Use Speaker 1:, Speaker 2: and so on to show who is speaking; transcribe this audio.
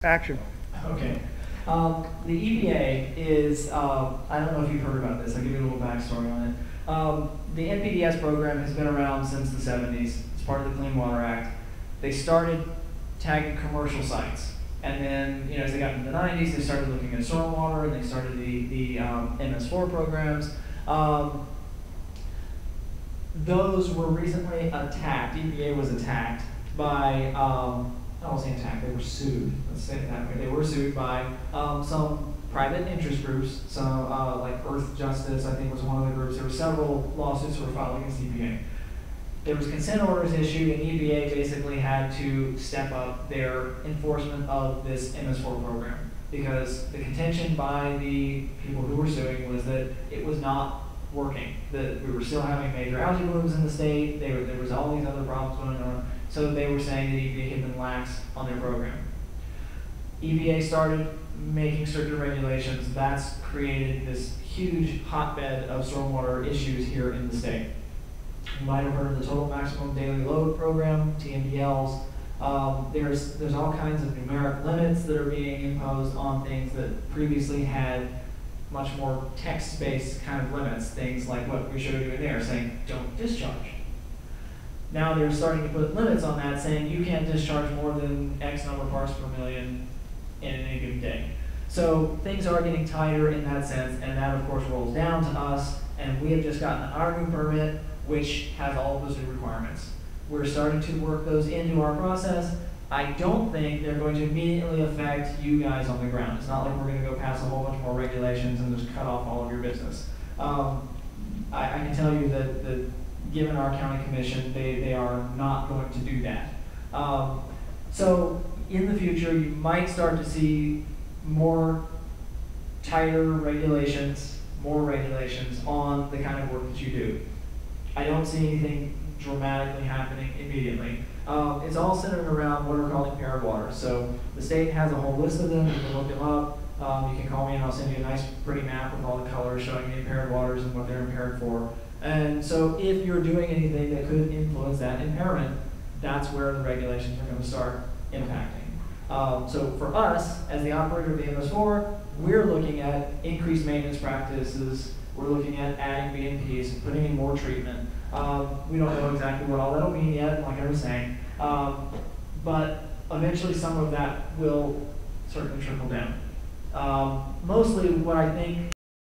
Speaker 1: Action.
Speaker 2: Okay. The EPA is, I don't know if you've heard about this, I'll give you a little backstory on it. The NPDES program has been around since the 70s. It's part of the Clean Water Act. They started tagging commercial sites. And then, as they got into the 90s, they started looking at stormwater, and they started the MS4 programs. Those were recently attacked. EPA was attacked by, I won't say attacked, they were sued. Let's say it that way. They were sued by some private interest groups, some like Earth Justice, I think was one of the groups. There were several lawsuits that were filed against EPA. There was consent orders issued, and EPA basically had to step up their enforcement of this MS4 program because the contention by the people who were suing was that it was not working, that we were still having major algae blooms in the state, there was all these other problems going on, so they were saying that EPA had been lax on their program. EPA started making stricter regulations. That's created this huge hotbed of stormwater issues here in the state. You might have heard of the Total Maximum Daily Load program, TMDLs. There's all kinds of numeric limits that are being imposed on things that previously had much more text-based kind of limits, things like what we showed you in there, saying don't discharge. Now they're starting to put limits on that, saying you can't discharge more than X number of parts per million in any given day. So things are getting tighter in that sense, and that of course rolls down to us, and we have just gotten our new permit, which has all of those new requirements. We're starting to work those into our process. I don't think they're going to immediately affect you guys on the ground. It's not like we're going to go pass a whole bunch more regulations and just cut off all of your business. I can tell you that given our county commission, they are not going to do that. So in the future, you might start to see more tighter regulations, more regulations on the kind of work that you do. I don't see anything dramatically happening immediately. It's all centered around what are called impaired waters. So the state has a whole list of them. You can look them up. You can call me and I'll send you a nice pretty map with all the colors showing the impaired waters and what they're impaired for. And so if you're doing anything that could influence that impairment, that's where the regulations are going to start impacting. So for us, as the operator of the MS4, we're looking at increased maintenance practices. We're looking at adding BMPs, putting in more treatment. We don't know exactly what all that'll mean yet, like I was saying. But eventually some of that will certainly trickle down. Mostly what I think